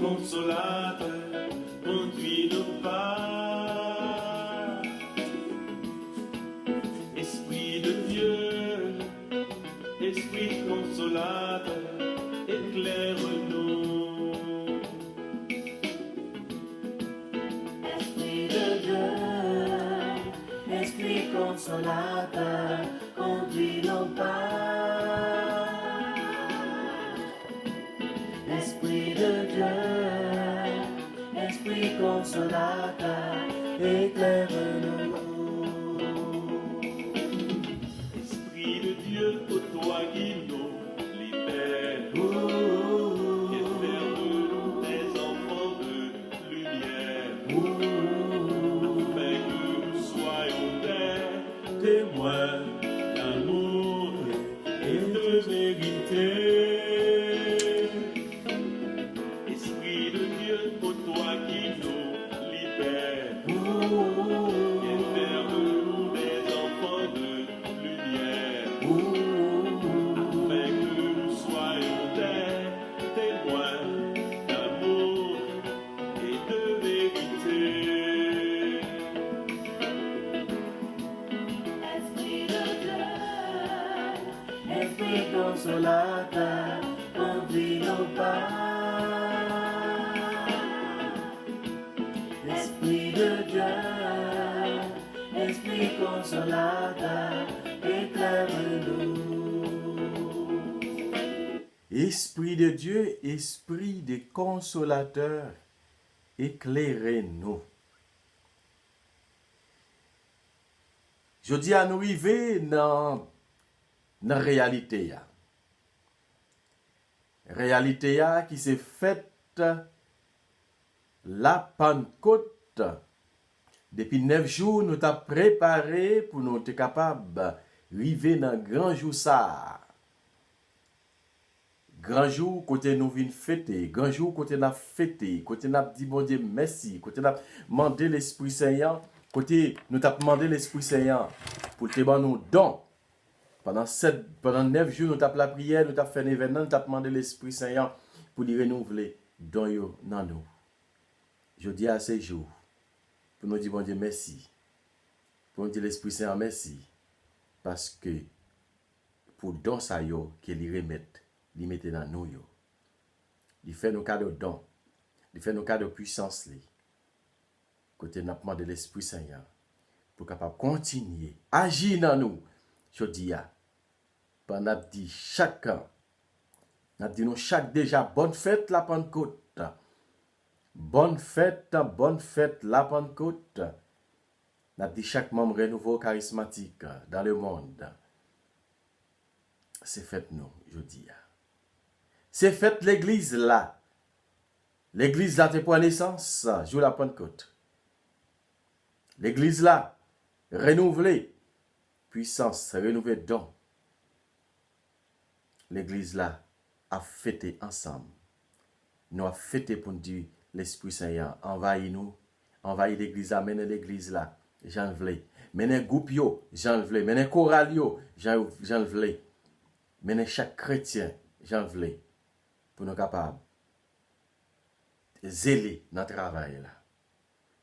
consolateur, conduis nos pas. Esprit de Dieu, Esprit consolateur, éclaire-nous. Esprit de Dieu, Esprit consolateur, conduis nos pas. Esprit de Dieu, Esprit consolateur, éclaire-nous. Esprit de Dieu, ô toi qui nous libères, et faire de nous des enfants de lumière, afin que nous soyons des témoins d'amour et de vérité. Esprit de Dieu, ô toi qui nous libères, et faire de nous des enfants de lumière, afin que nous soyons des témoins d'amour et de vérité. Esprit de Dieu, Esprit consolateur, conduis nos pas. Esprit de Dieu, Esprit consolateur, éclaire-nous. Esprit de Dieu, Esprit de consolateur, éclairez-nous. Je dis à nous arriver dans la réalité. Réalité qui s'est faite la Pentecôte. Depuis 9 jours, nous t'avons préparé pour nous être capables d'arriver dans le grand jour ça. Grand jour, côté nous venons fêter. Grand jour, côté nous fêter. Côté nous dit bon Dieu merci. Côté nous demandé l'Esprit Saint. Côté nous t'avons demandé l'Esprit Saint pour te donner nos dons. Pendant 9 jours, nous t'avons la prière, nous t'avons fait un événement, nous t'avons demandé l'Esprit Saint pour lui renouveler dons yo dans nous. Je dis à ces jours, pour nous dire bon Dieu merci. Pour nous dire l'Esprit Saint merci. Parce que pour don ça yo, qu'il y remette, il mette dans nous yo. Il fait nos cas de don. Il fait nos cas de puissance li. Côté n'a demandé l'Esprit Saint pour capable continuer agir dans nous. Je dis à pendant dit chacun n'a dit nous chaque déjà bonne fête la Pentecôte. Bonne fête la Pentecôte. N'a dit chaque membre renouveau charismatique dans le monde. C'est fête nous, je dis. C'est fête l'église là. L'église là te prend naissance, jour la Pentecôte. L'église là, renouvelée, puissance, renouvelée don. L'église là a fêté ensemble. Nous a fêté pour nous dire l'Esprit Saint envahit nous, envahit l'église là, menez l'église là, j'en veux. Menez groupe yo, j'en veux. Menez chorale yo, j'en veux. Menez chaque chrétien, j'en veux. Pour nous capables zéler notre travail là.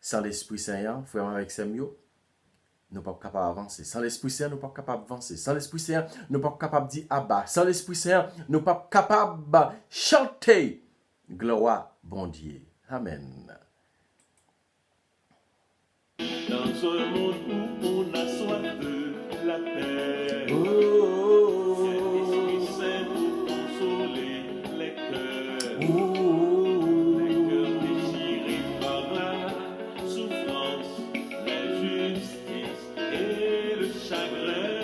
Sans l'Esprit Saint, frère avec Samuel, nous ne sommes pas capables d'avancer. Sans l'Esprit Saint, nous ne sommes pas capables d'avancer. Sans l'Esprit Saint, nous ne sommes pas capables de dire Abba. Sans l'Esprit Saint, nous ne sommes pas capables de chanter gloire, bon Dieu. Amen. Dans un monde où on a soif de la paix, Esprit Saint pour consoler les cœurs déchirés par la souffrance, l'injustice et le chagrin.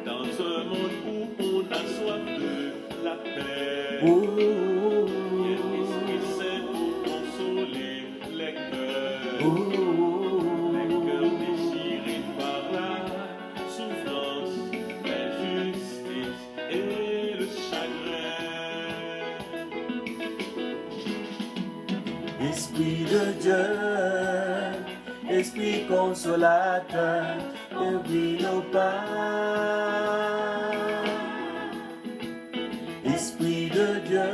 Dans un monde où on a soif de la paix, Esprit Saint pour consoler les cœurs déchirés par la souffrance, l'injustice et le chagrin. Esprit de Dieu, Esprit consolateur, oublie nos pas. Esprit de Dieu,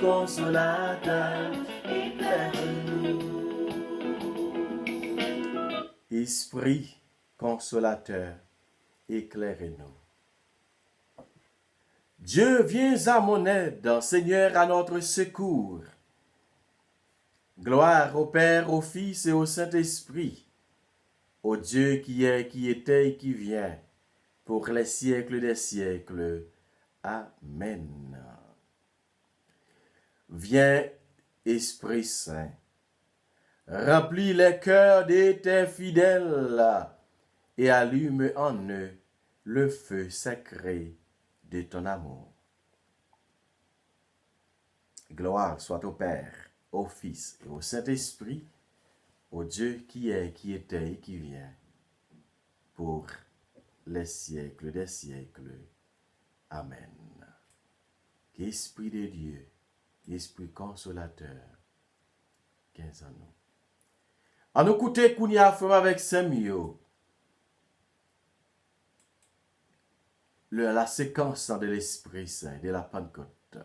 consolateur, éclaire-nous. Esprit consolateur, éclairez-nous. Dieu, viens à mon aide, Seigneur, à notre secours. Gloire au Père, au Fils et au Saint-Esprit, au Dieu qui est, qui était et qui vient, pour les siècles des siècles. Amen. Viens, Esprit Saint, remplis les cœurs de tes fidèles et allume en eux le feu sacré de ton amour. Gloire soit au Père, au Fils et au Saint-Esprit, au Dieu qui est, qui était et qui vient, pour les siècles des siècles. Amen. Qu'Esprit de Dieu, Esprit consolateur, 15 ans nous. En nous écouter Kounia Femme avec Samuel, la séquence de l'Esprit Saint, de la Pentecôte.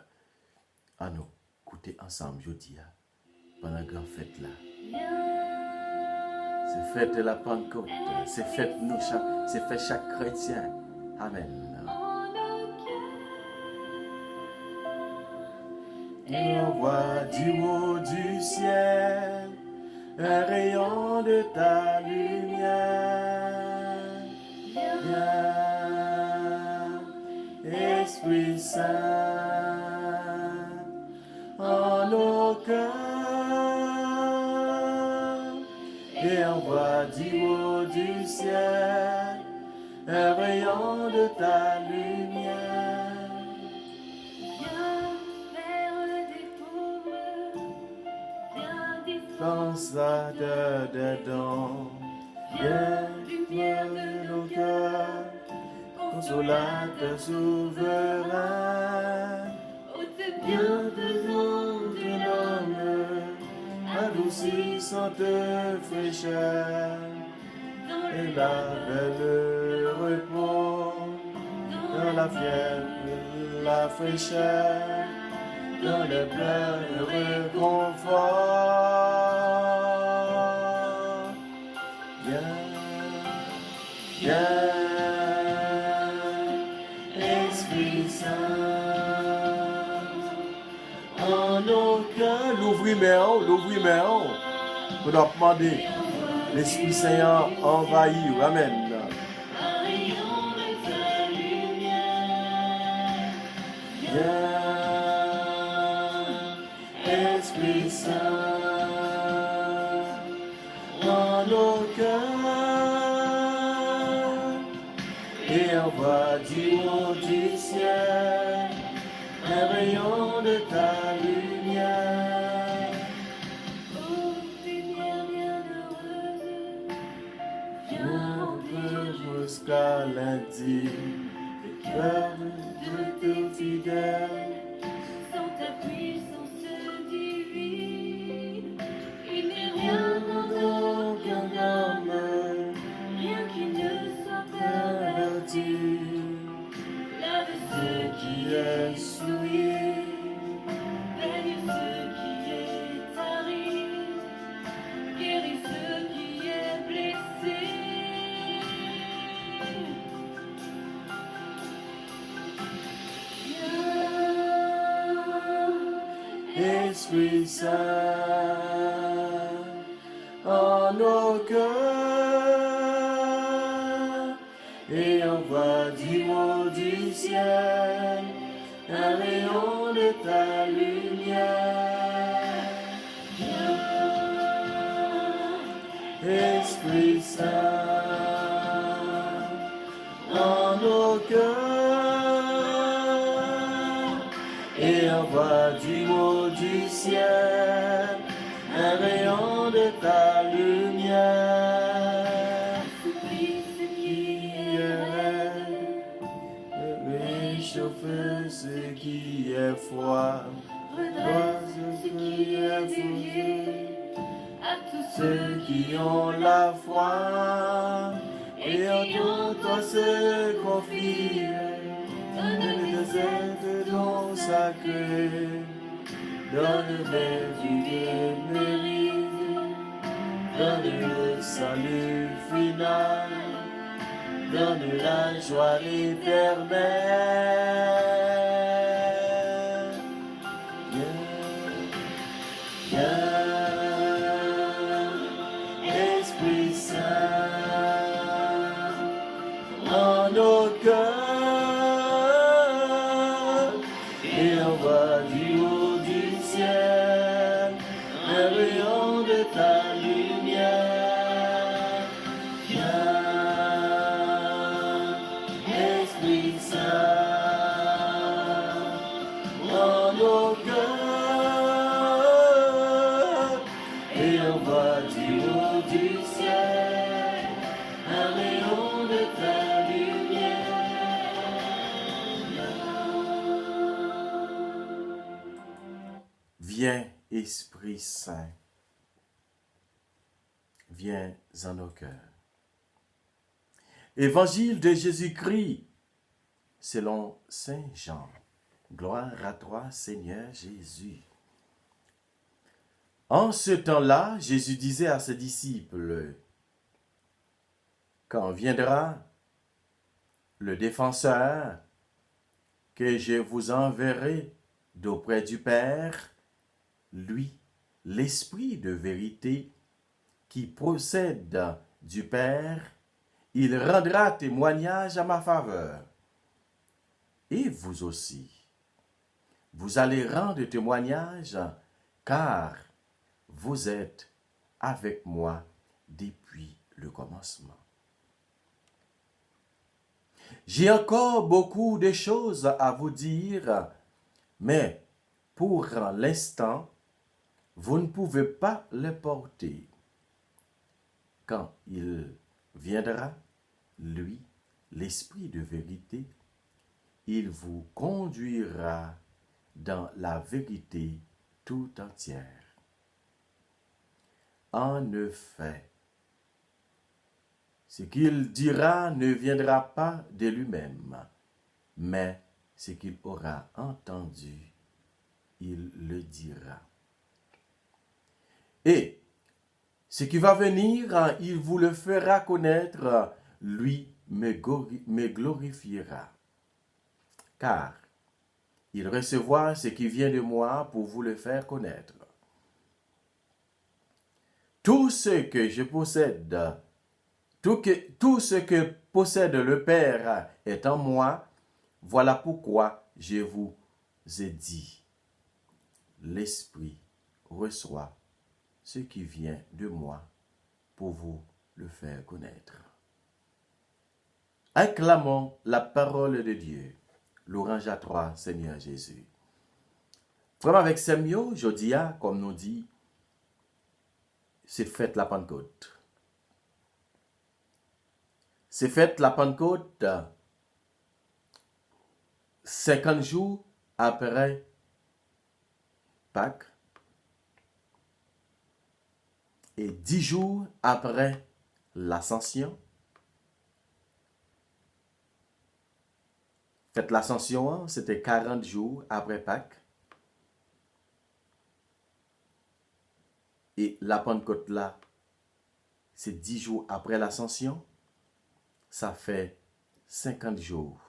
En nous écouter ensemble, je dis, pendant la grande fête là. C'est fête de la Pentecôte, c'est fête nous, c'est fête chaque chrétien. Amen. Et on voit du haut du ciel un rayon de ta lumière. Viens, Esprit Saint, en nos cœurs, et on voit du haut du ciel un rayon de ta lumière. Consolateur des dons, viens de nos cœurs, consolateur souverain, Dieu de nous, de l'homme, adoucissante fraîcheur, et la belle repos, dans la fièvre, la fraîcheur, dans le plein réconfort. Viens, Esprit Saint, en nos cœurs, l'ouvrir-moi, pour nous demander, l'Esprit Saint envahir, amen. Viens, Esprit Saint, en nos cœurs, et envoie du haut du ciel un rayon de ta lumière. Oh, lumière bienheureuse, viens Jusqu'à lundi, cœur de tes fidèles, sans ta puissance divine. Il n'est rien dans aucun homme, rien qui ne soit perverti. Lave ceux qui est souillé, baigne ceux qui est aride, guéris ceux qui est blessé. Esprit Saint, en nos cœurs, et envoie du haut du ciel un rayon de ta lumière. Esprit Saint, en nos cœurs, et envoie du haut du ciel un rayon de ta lumière. Souffle ce qui est raide, Réchauffe ce qui est froid, redresse ce qui est dévié. À tous ceux qui ont la foi et en tout toi se confient, donne des aides dons sacrés. donne vertu mérite, donne le salut final, donne la joie éternelle. Esprit Saint, en nos cœurs, et envoie du haut du ciel un rayon de ta lumière. Viens, Esprit Saint, en nos cœurs, et envoie du haut du ciel un rayon de ta lumière. Viens, Esprit Saint, viens en nos cœurs. Évangile de Jésus-Christ selon Saint Jean. Gloire à toi, Seigneur Jésus. En ce temps-là, Jésus disait à ses disciples, quand viendra le défenseur que je vous enverrai d'auprès du Père, lui, l'Esprit de vérité qui procède du Père, il rendra témoignage à ma faveur. Et vous aussi, vous allez rendre témoignage, car vous êtes avec moi depuis le commencement. J'ai encore beaucoup de choses à vous dire, mais pour l'instant, vous ne pouvez pas les porter. Quand il viendra, lui, l'Esprit de vérité, il vous conduira dans la vérité tout entière. En effet, ce qu'il dira ne viendra pas de lui-même, mais ce qu'il aura entendu, il le dira. Et ce qui va venir, il vous le fera connaître, lui me glorifiera. Car il recevra ce qui vient de moi pour vous le faire connaître. Tout ce que je possède, tout ce que possède le Père est en moi. Voilà pourquoi je vous ai dit, l'Esprit reçoit ce qui vient de moi pour vous le faire connaître. Acclamons la parole de Dieu. Louange à toi, Seigneur Jésus. Vraiment avec Samuel, Jodia, comme nous dit, c'est fête la Pentecôte. C'est fête la Pentecôte 50 jours après Pâques et 10 jours après l'Ascension. Fête l'Ascension, c'était 40 jours après Pâques. Et la Pentecôte là, c'est 10 jours après l'Ascension. Ça fait 50 jours.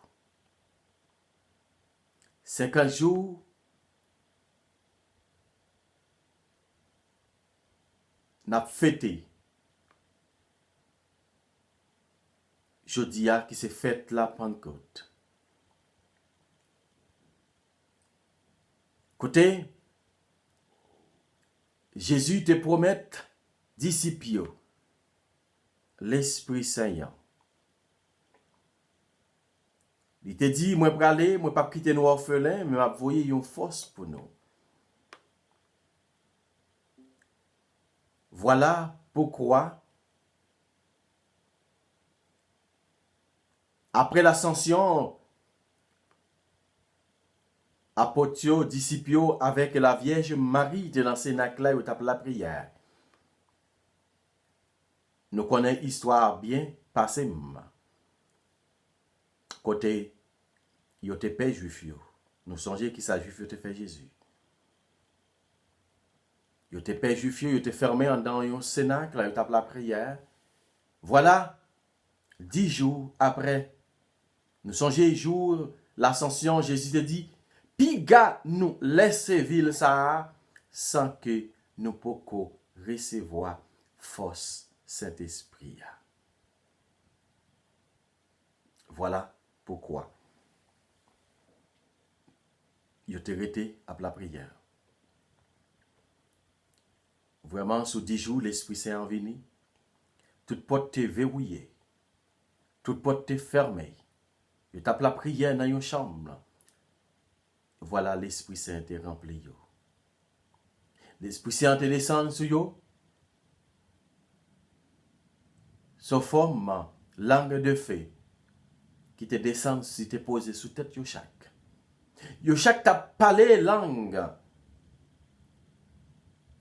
50 jours, n'a fêté. Jeudi qui s'est fête la Pentecôte. Côté, Jésus te promet disciples, l'Esprit Saint. Il te dit, moi pour aller, moi pas quitter nos orphelins, mais m'a voyer une force pour nous. Voilà pourquoi, après l'ascension, apôtres, disciples avec la Vierge Marie de l'enseignant là où tape la prière. Nous connaissons l'histoire bien passée. Côté, il y a des pères juifs. Nous songeons qui ça juif te fait Jésus. Yo te père juif, yo te fermé dans un cénacle, yo tape la prière. Voilà, 10 jours après, nous songeons jour l'ascension, Jésus te dit, piga nous laisser ville ça sans que nous pouvons recevoir force Saint-Esprit. Voilà pourquoi yo te rete à la prière. Vraiment, sous 10 jours, l'Esprit Saint est venu. Toute porte est verrouillée. Toute porte est fermée. Yo tape la prière dans une chambre. Voilà, l'Esprit Saint est rempli. Yo. L'Esprit Saint est descendu sur yo. Sous forme, langue de feu, qui te descend si te posé sous tête yo chaque. Yo chaque t'a parlé langue.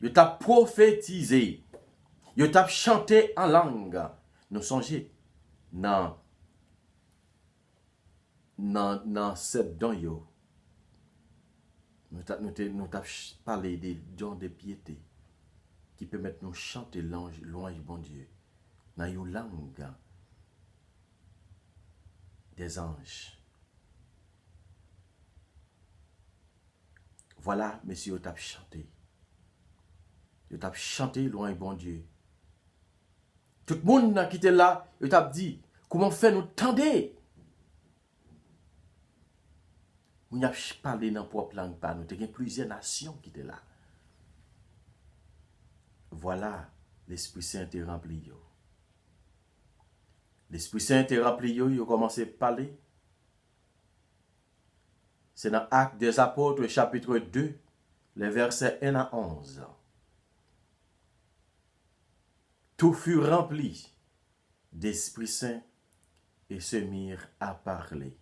Yo t'a prophétisé. Yo t'a chanté en langue. Nous songez dans cette don yo. Nous t'a parlé des dons de piété qui permettent nous chanter louange bon Dieu dans une langue des anges. Voilà, monsieur, t'a chanté. Yo t'a chanté louange bon Dieu. Tout le monde qui était là, yo t'a dit, comment faire nous tendre? Nous n'avons pas parlé dans propre langue, nous avons plusieurs nations qui étaient là. Voilà, l'Esprit Saint est rempli. L'Esprit Saint est rempli, il a commencé à parler. C'est dans Actes des Apôtres, chapitre 2, les versets 1 à 11. Tout fut rempli d'Esprit Saint et se mirent à parler.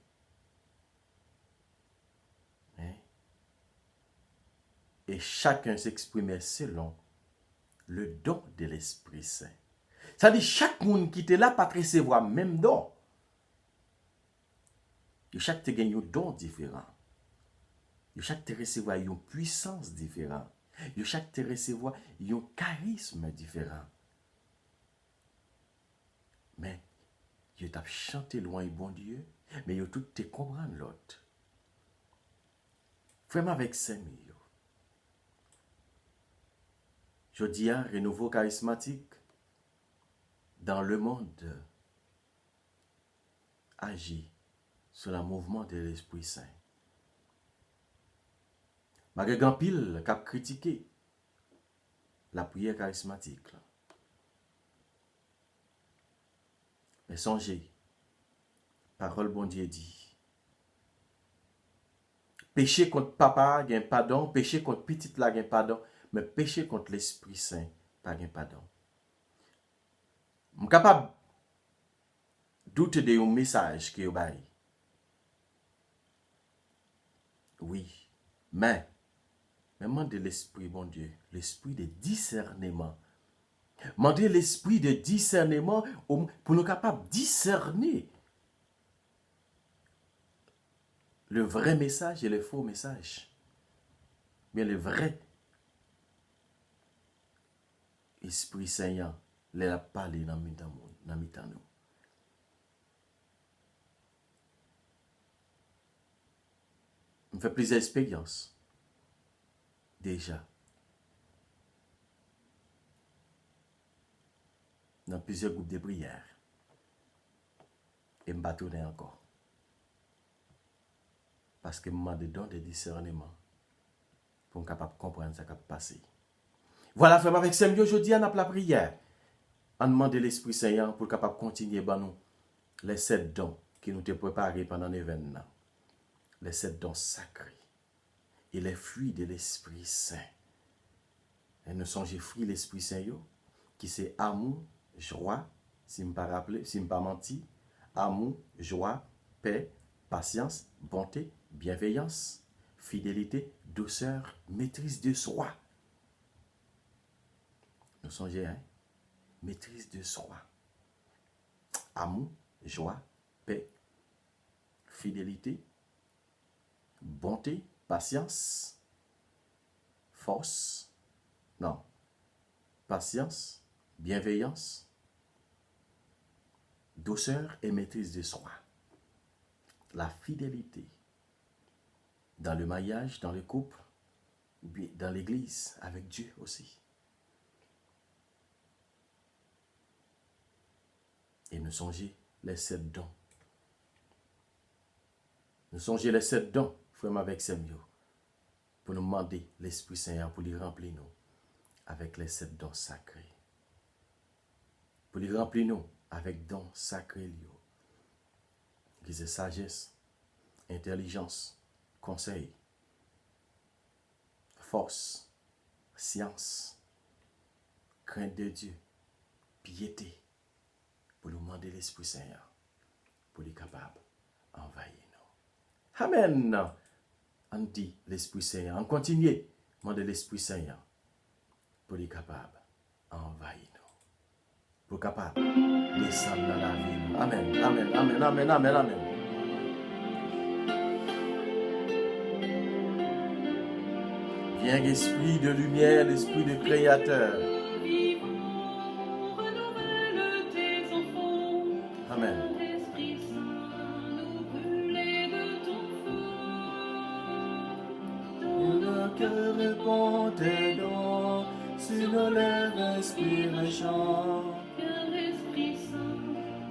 Et chacun s'exprimait selon le don de l'Esprit Saint. Ça dit chaque monde qui était là pas recevoir même don. Et chaque te gagne un don différent. Et chaque te recevoir une puissance différente. Et chaque te recevoir un charisme différent. Mais je t'ai chanté loin bon Dieu, mais yo tout te comprendre l'autre. Vraiment avec Saint-Mio. Je dis un renouveau charismatique dans le monde agit sur le mouvement de l'Esprit Saint. Malgré grand pile qui a critiqué la prière charismatique. Mais songez, parole bon Dieu dit, péché contre papa, gain pardon, péché contre petite la gain pardon, mais péché contre l'Esprit Saint, pas gain pardon. Je suis capable de douter de un message que vous avez. Oui, mais demandez l'Esprit, bon Dieu, l'Esprit de discernement. Demandez l'Esprit de discernement pour nous capables de discerner le vrai message et le faux message. Bien le vrai Esprit Saint, il a parlé dans nous. On fait plusieurs expériences. Déjà. Dans plusieurs groupes de prière. Et je vais tourner encore. Parce que je me donne des discernements pour être capable de comprendre ce qui a passé. Voilà, frère, avec Saint-Mieux, aujourd'hui, on a la prière. On demande l'Esprit Saint pour capable continuer à nous les 7 dons qui nous ont préparés pendant l'événement. Les 7 dons sacrés. Et les fruits de l'Esprit Saint. Et nous sommes les fruits de l'Esprit Saint, qui c'est amour, joie, si je ne me si pas menti, amour, joie, paix, patience, bonté, bienveillance, fidélité, douceur, maîtrise de soi. Nous songez, hein? Maîtrise de soi. Amour, joie, paix, fidélité, bonté, patience, force, Non. Patience, bienveillance, douceur et maîtrise de soi. La fidélité dans le mariage, dans le couple, dans l'église, avec Dieu aussi. Et nous songer les 7 dons. Nous songer les 7 dons, frère avec Samuel, pour nous demander l'Esprit Saint pour les remplir nous avec les 7 dons sacrés. Pour les remplir nous avec dons sacrés, qui c'est sagesse, intelligence, conseil, force, science, crainte de Dieu, piété, pour nous demander l'Esprit Saint, pour les capables d'envahir nous. Amen. On dit l'Esprit Saint, on continue, demander l'Esprit Saint, pour les capables d'envahir nous. Pour capables de descendre dans la vie. Amen, amen, amen, amen, amen, amen. Viens, esprit de lumière, l'esprit de créateur. Amen. Le cœur répond tes dons, sur nos lèvres inspire et chante.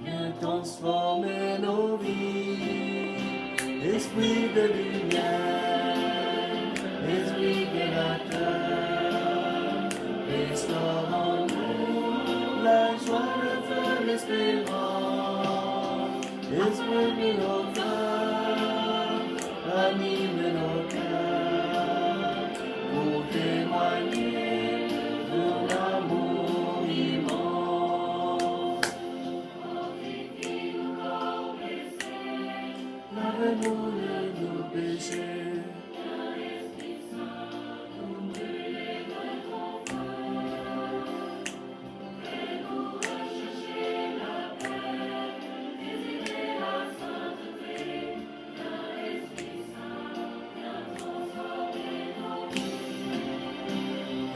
Viens transformer nos vies, esprit de lumière, esprit créateur, restaure en nous la joie, le feu, l'espérance, esprit de nos cœurs, anime nos cœurs, pour témoigner de l'amour immense. Lavez-nous de nos péchés.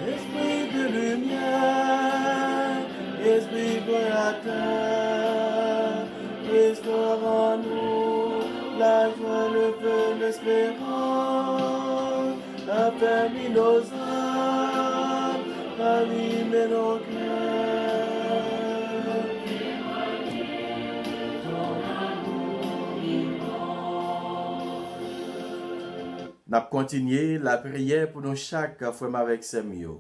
Esprit de lumière, esprit créateur, restaure en nous la joie, le feu, l'espérance, affermis nos âmes, ranime nos cœurs. Ton amour immense. N'a continué la prière pour nous chaque frère avec Samuel.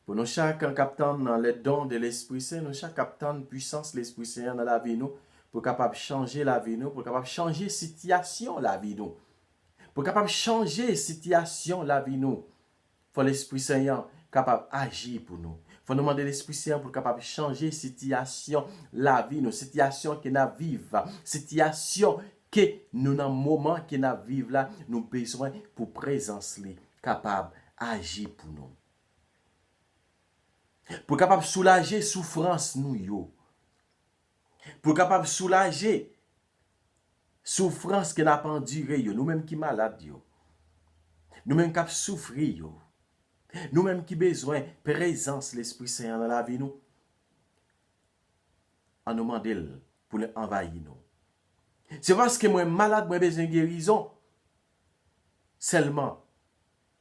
Pour nous chaque captant dans les dons de l'Esprit Saint, nous chaque captant puissance de l'Esprit Saint dans la vie nous, pour capable changer la vie nous, pour capable changer situation la vie nous. Pour capable changer situation la vie nous. Faut l'Esprit Saint capable agir pour nous. Faut nous demander l'Esprit Saint pour capable changer situation la vie nous, situation que nous vivons, situation que nous dans moment que nous vivons là, nous besoin pour présence li capable agir pour nous. Pour capable soulager souffrance nous yo. Pour capable soulager souffrance que n'a pas enduré yo, nous même qui malade yo. Nous même qui souffrir yo. Nous même qui besoin présence l'Esprit Saint dans la vie nous. En nous demandant pour nous envahir nous. C'est parce que moi malade, moi besoin de guérison. Seulement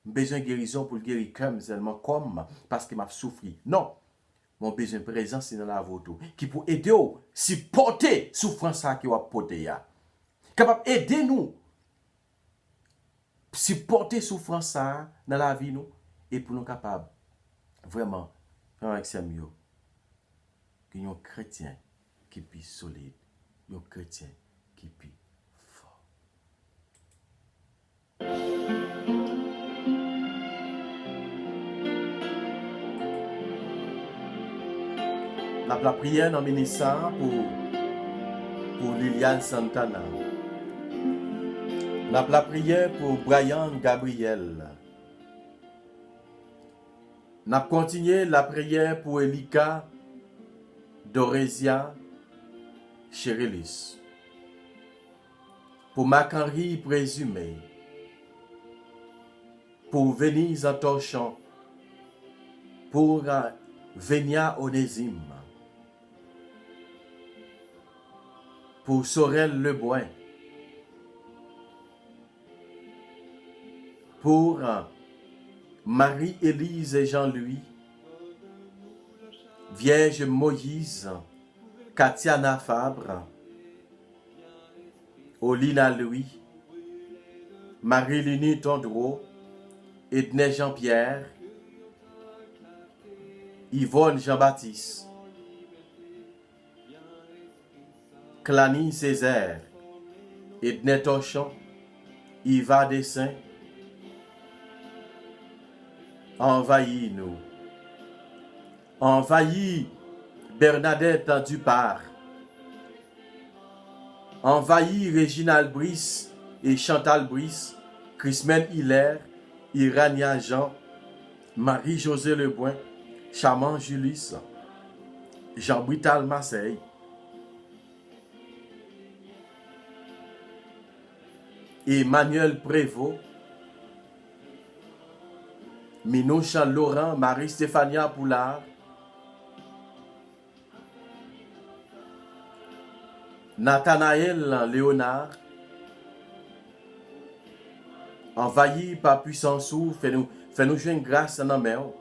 besoin de guérison pour guérir comme seulement comme parce que m'a souffert. Non. Mon besoin de présence dans la voto qui pour aider ou supporter souffrance qui va porter ya. Capable aider nous supporter souffrance dans la vie nous et pour nous capable vraiment avec Samuel que un chrétien qui plus solide, un chrétien qui plus fort. La prière dans ministère pour Liliane Santana. La prière pour Brian Gabriel. N'a continué la prière pour Elika Dorésia Chérilis. Pour Mac-Henri Présumé. Pour Venise Entorchon. pour Venia Onésime, pour Sorel Leboin, pour Marie-Élise et Jean-Louis, Vierge Moïse, Katiana Fabre, Olina Louis, Marie-Lini Tondreau, Edney Jean-Pierre, Yvonne Jean-Baptiste, Clany Césaire, Edney Torchon, Yva Dessin, envahis-nous. Envahis Bernadette Dupart. Envahis Réginald Brice et Chantal Brice, Christine Hilaire, Irania Jean, Marie-Josée Leboin, Chaman Julis, Jean-Brital Marseille, Emmanuel Prévost, Minoucha Laurent, Marie-Stéphania Poulard, Nathanaël Léonard, envahi par puissance ou fais-nous jouer grâce à nos mains.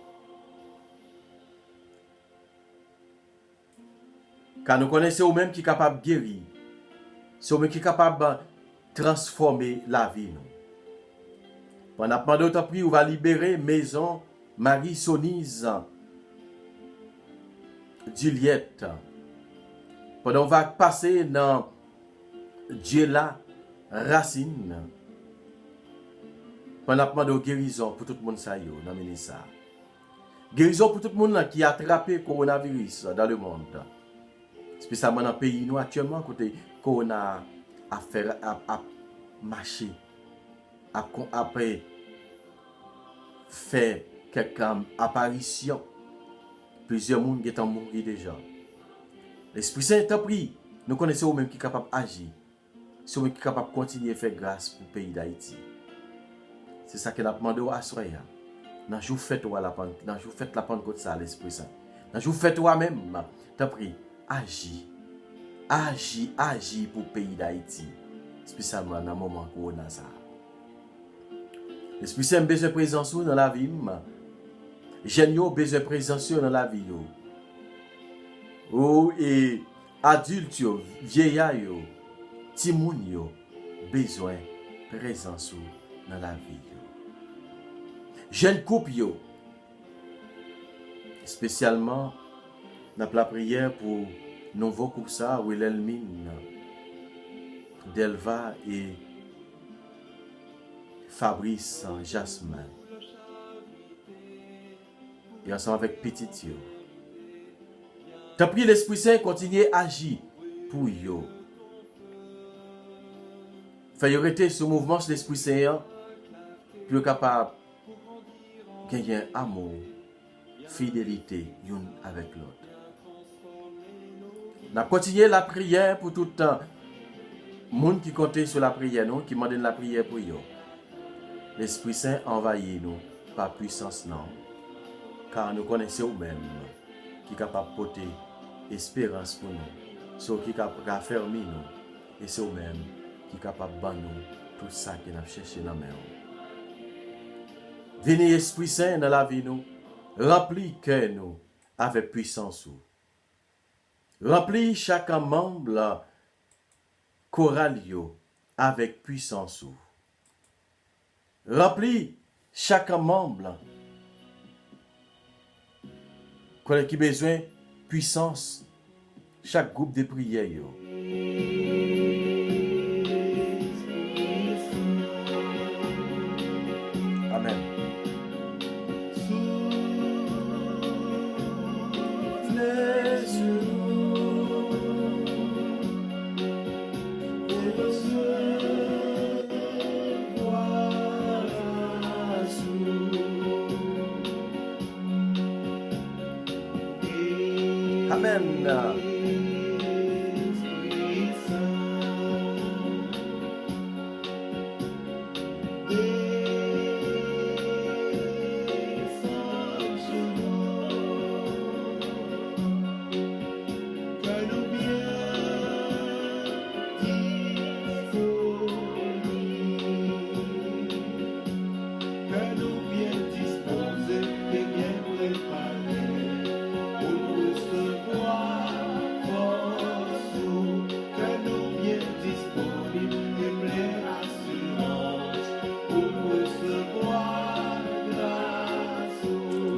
Car nous connaissons au même qui est capable de guérir, c'est au même qui est capable de transformer la vie. Pendant que d'autres prix, on va libérer Maison Marie-Sonise, Juliette. Pendant qu'on va passer dans Djela Racine. Pendant qu'on demande guérison pour tout le monde, ça y est, dans le ministère. Guérison pour tout le monde qui a attrapé le coronavirus dans le monde. Spécialement dans le pays, nous actuellement, côté corona a marché, a fait quelques apparitions. Plusieurs monde sont morts déjà. L'Esprit Saint t'a pris. Nous connaissons même qui est capable d'agir. C'est même qui est capable de continuer à faire grâce pour le pays d'Haïti. C'est ça que nous demandé à Soya. Dans jour fait toi la Pentecôte, dans jour fait la Pentecôte ça l'Esprit Saint. Dans jour fait toi même, t'as pris. Agis. Agis pour le pays d'Haïti. Spécialement dans le moment où on a ça. L'Esprit Saint a besoin de présence dans la vie. Jeunes ont besoin de présence dans la vie. Et adultes, vieillards, timoun, besoin de présence dans la vie. Jeunes couples, spécialement dans la prière pour nouveau couple ça, Wilhelmine, Delva et Fabrice Jasmin. Et ensemble avec Petit yo. T'as pris l'Esprit Saint, continuer à agir pour yo. Fait arrêter ce mouvement sur l'Esprit Saint, plus capable de gagner amour, fidélité, l'un avec l'autre. On a continué la prière pour tout le temps. Monde qui comptait sur la prière, non, qui demandait la prière pour yo. L'Esprit Saint envahit nous par puissance, non. Car nous connaissons nous-mêmes qui est capable de porter espérance pour nous. C'est qui est capable de fermer nous. Et c'est nous-mêmes qui est capable de nous tout ça que nous avons cherché dans la main. Venez Esprit Saint dans la vie nous. Remplis cœur nous avec puissance. Remplis chaque membre choralio avec puissance. Remplis chaque membre qui a besoin de puissance, chaque groupe de prière. Amen. Amen.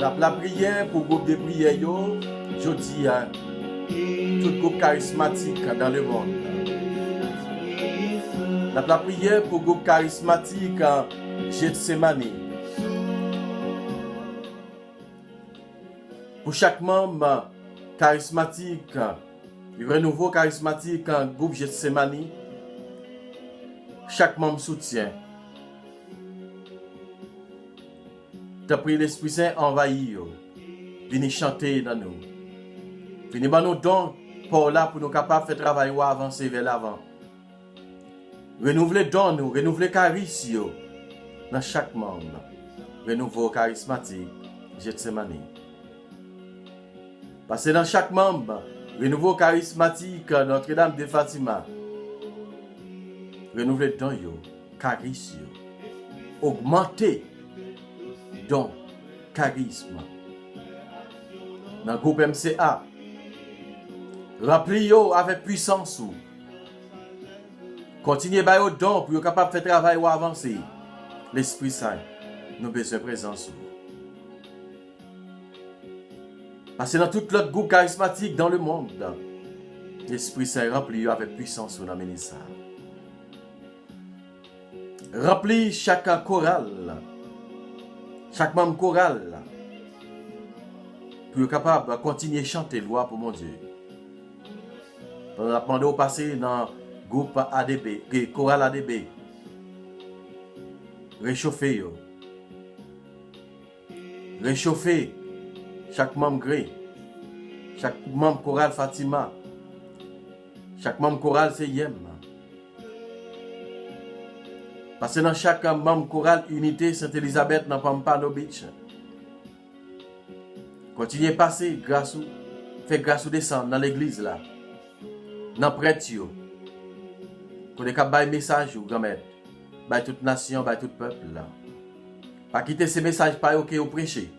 la prière pour groupe de prière, je dis à tout groupe charismatique dans le monde. La prière pour groupe charismatique en Gethsemane. Pour chaque membre charismatique, le renouveau charismatique en groupe Gethsemane, chaque membre soutient. T'as pris l'Esprit Saint envahi. Venez chanter dans nous. Venez nous don pour là pour nous capables de faire travail ou avancer vers l'avant. Renouveler don nous, renouveler charisme dans chaque membre. Renouveau charismatique, Gethsemane. Parce que dans chaque membre, renouveau charismatique, Notre-Dame de Fatima. Renouveler don yo, charisme. Augmenter don, charisme. Dans le groupe MCA, remplis-yo avec puissance. Continuez à vous don pour être capable de faire travail ou avancer. L'Esprit Saint, nous besoin de présence. Parce que dans tout l'autre groupe charismatique dans le monde, l'Esprit Saint remplit avec puissance dans le ministère. Remplis chaque chorale. Chaque membre choral pour être capable de continuer à chanter loi pour mon Dieu. On a demandé au passé dans le groupe ADB, choral ADB. Réchauffer. Réchauffer chaque membre gré. Chaque membre choral Fatima. Chaque membre choral c'est Yem. Parce que dans chaque membre choral unité Sainte-Élisabeth dans Pampano Beach. Continuez à passer grâce ou fait grâce ou descendre dans l'église là. Dans prêtre yo. Pour les cap bail message ou grand-mère. Bail toute nation, bail tout peuple là. Pas quitter ces messages pas yo que vous prêchez.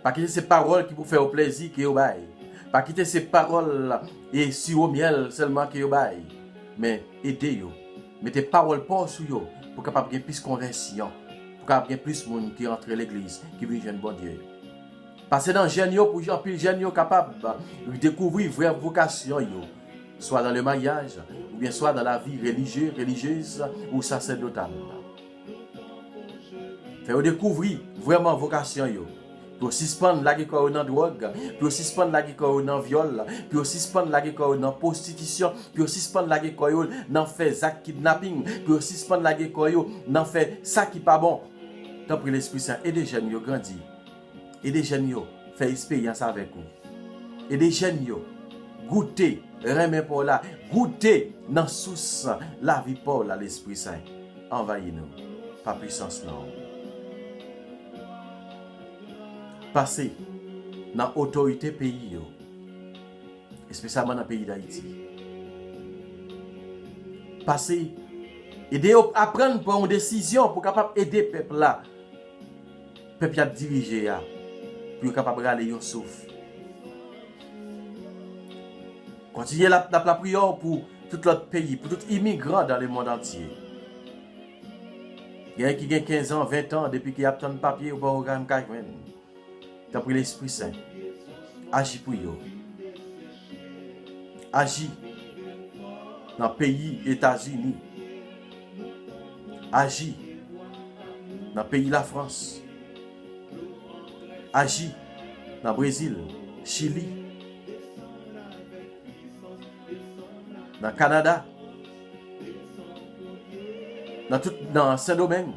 Pas quitter ces paroles qui vous fait au plaisir que vous bail. Pas quitter ces paroles et sur au miel seulement que vous bail. Mais aidez yo. Mettez paroles pas sur yo. Pour capable gagner plus de conversion, pour capable gagner plus de monde qui entre l'église, qui vient jeune bon Dieu. Parce que dans le jeune pour Jean-Pierre jeune capable de découvrir vraie vocation yo, soit dans le mariage, ou bien soit dans la vie religieuse ou sacerdotale. Faire découvrir vraiment vocation yo. Pour suspendre la guerre dans drogue, pour suspendre la guerre dans viol, pour suspendre la guerre dans prostitution, pour suspendre la guerre dans fait acte kidnapping, pour suspendre la guerre dans fait ça qui pas bon. Tant pour l'Esprit Saint et des jeunes yo grandi. Et des jeunes yo fait expérience avec vous. Et des jeunes yo goûter remet pour là, goûter dans source la vie pour là l'Esprit Saint. Envahis nous par puissance non. Passer dans l'autorité pays, spécialement dans le pays d'Haïti. Passer, aider à prendre pour une décision pour capable aider le peuple là. Le peuple à diriger, pour capable d'aller au souffle. Continuez la prière pour tout l'autre pays, pour tout immigrant dans le monde entier. Il y a qui a 15 ans, 20 ans, depuis qu'il y a tant de papiers au programme Kagwen. T'as pris l'Esprit Saint. Agis pour eux. Agis dans le pays États-Unis. Agis dans le pays la France. Agis dans le Brésil, Chili, dans le Canada, dans Saint-Domingue.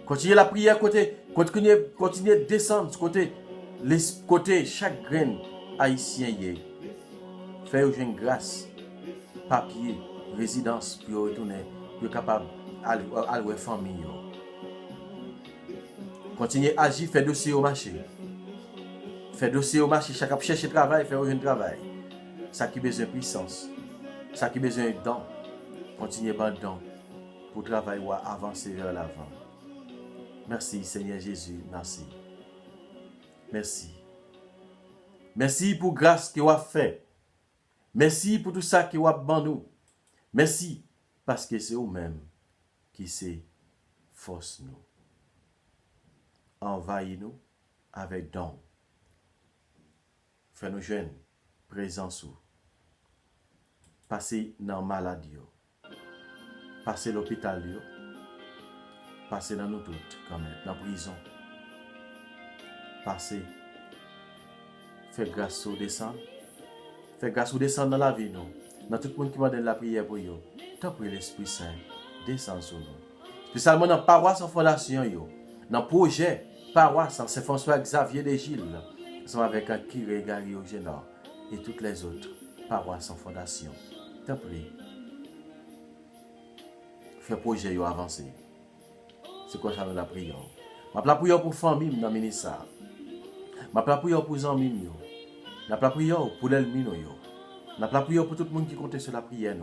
Continuez la prière continuez de descendre côté chaque graine haïtien. Faites une grâce, papier, résidence pour retourner, pour capable aller à famille. Continuez à agir, faites dossier au marché. Faites dossier au marché, chaque chercher travail, faire un travail. Ça qui besoin de puissance, ça qui besoin de dons. Continuez à don pour travailler ou avancer vers l'avant. Merci Seigneur Jésus, merci. Merci. Merci pour grâce que vous avez fait. Merci pour tout ça que vous avez fait nous. Merci parce que c'est vous-même qui c'est force nous. Envahis nous avec don. Fais-nous jeunes, présence ou. Passez dans la maladie, passez l'hôpital, passez dans nous toutes, quand même, dans la prison. Passez, faites grâce au descendre. Faites grâce au descendre dans la vie, nous. Dans tout le monde qui m'a donné la prière pour vous. Tant pis l'Esprit Saint, descend sur nous. Spécialement dans la paroisse en fondation, dans le projet paroisse en Saint-François Xavier de Gilles, ensemble avec un Kiré Gary au Génor et toutes les autres paroisses en fondation. Tant pis. Faites projet avancer. C'est quoi ça nous la prière? Je la prière pour la famille dans le ministère. Je la prière pour les amis. Je la prière pour l'ennemi. Je la prière pour tout le monde qui compte sur la prière.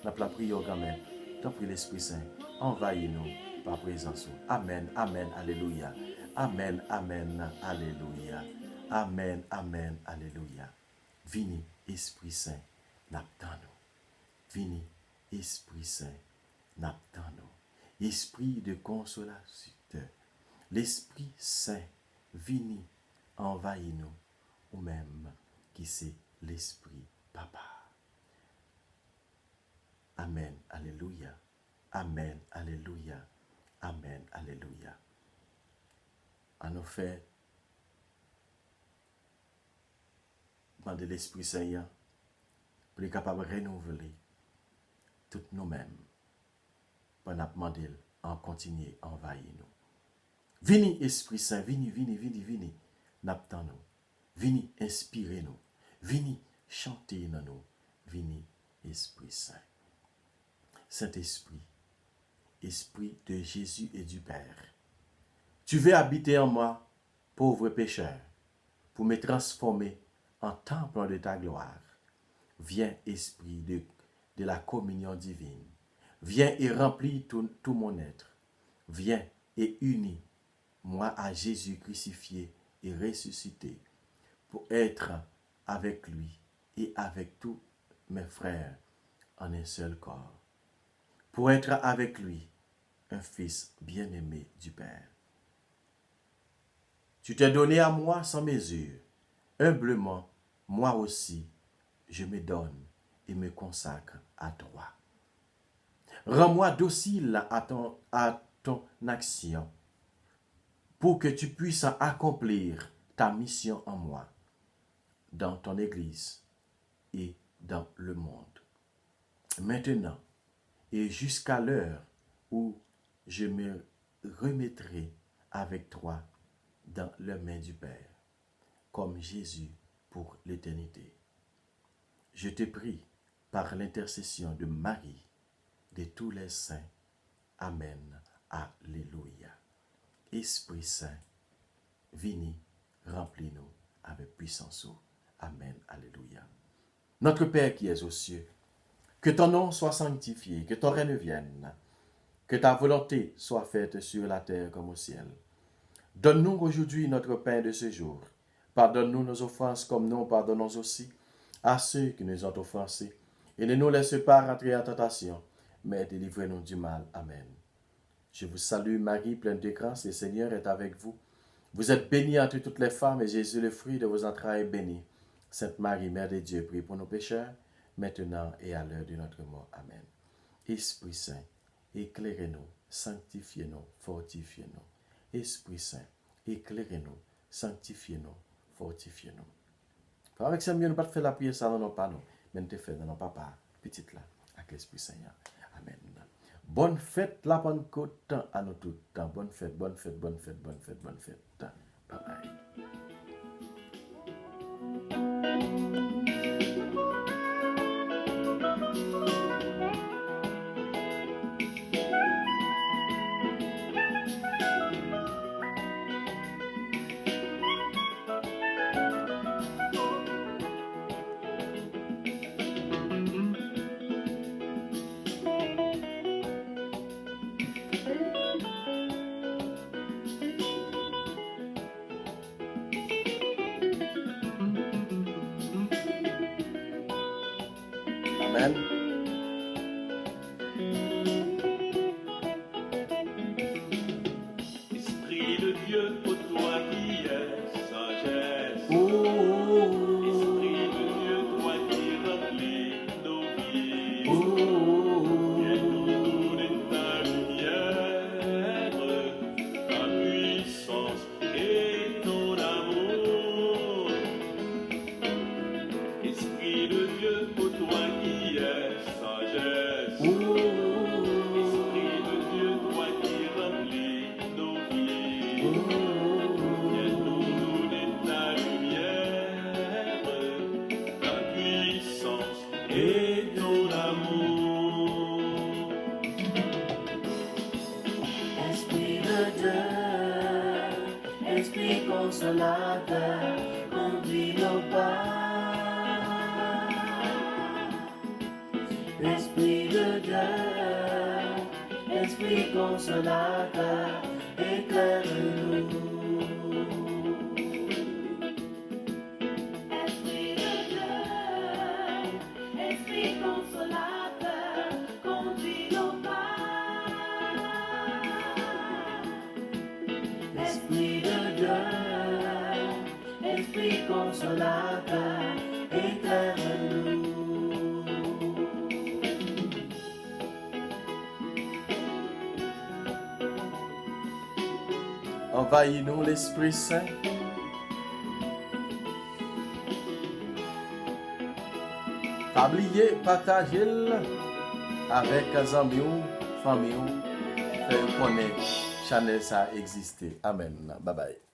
Je la prière quand même. Tant pis l'Esprit Saint, envahis-nous par présence. Amen, amen, alléluia. Amen, amen, alléluia. Amen, amen, alléluia. Vini, Esprit Saint, n'attends-nous. Vini, Esprit Saint, n'attends-nous. Esprit de consolation, l'Esprit Saint, vini, envahis-nous, ou même qui c'est l'Esprit Papa. Amen, alléluia. Amen, alléluia. Amen, alléluia. En effet, demander l'Esprit Saint pour être capable de renouveler tout nous-mêmes. Pour nous demander en continuer à envahir nous. Vini, Esprit Saint, vini. N'attends-nous. Vini, inspirez-nous. Vini, chantez nous. Vini, Esprit Saint. Saint-Esprit, Esprit de Jésus et du Père, tu veux habiter en moi, pauvre pécheur, pour me transformer en temple de ta gloire. Viens, Esprit de la communion divine. Viens et remplis tout mon être. Viens et unis moi à Jésus crucifié et ressuscité, pour être avec lui et avec tous mes frères en un seul corps. Pour être avec lui, un fils bien-aimé du Père. Tu t'es donné à moi sans mesure. Humblement, moi aussi, je me donne et me consacre à toi. Rends-moi docile à ton action, pour que tu puisses accomplir ta mission en moi, dans ton Église et dans le monde. Maintenant, et jusqu'à l'heure où je me remettrai avec toi dans les mains du Père, comme Jésus pour l'éternité. Je te prie par l'intercession de Marie, de tous les saints. Amen. Alléluia. Esprit Saint, vini, remplis-nous avec puissance. Amen. Alléluia. Notre Père qui es aux cieux, que ton nom soit sanctifié, que ton règne vienne, que ta volonté soit faite sur la terre comme au ciel. Donne-nous aujourd'hui notre pain de ce jour. Pardonne-nous nos offenses comme nous pardonnons aussi à ceux qui nous ont offensés. Et ne nous laisse pas rentrer en tentation, mais délivrez-nous du mal. Amen. Je vous salue Marie, pleine de grâce, le Seigneur est avec vous. Vous êtes bénie entre toutes les femmes, et Jésus, le fruit de vos entrailles, est béni. Sainte Marie, Mère de Dieu, prie pour nos pécheurs, maintenant et à l'heure de notre mort. Amen. Esprit Saint, éclairez-nous, sanctifiez-nous, fortifiez-nous. Esprit Saint, éclairez-nous, sanctifiez-nous, fortifiez-nous. Avec ça, nous ne pas faire la prière, ça non pas nous, mais nous te fait dans nos papa, petite là, avec l'Esprit Saint. Amen. Bonne fête la Pentecôte à nous tous. Bonne fête, bonne fête, bonne fête, bonne fête, bonne fête. Bye bye. Amen. Esprit de Dieu, ô toi qui es consolateur, conduis nos pas. Esprit de Dieu, Esprit consolateur, éclaire-nous. Esprit de Dieu, Esprit consolateur, conduis nos pas. Esprit de Dieu, Esprit consolateur, éclaire-nous. Envahis-nous l'Esprit Saint. Pas oublier, partagez-le avec les amis, famille, faire connaître Chanel ça existe. Amen. Bye bye.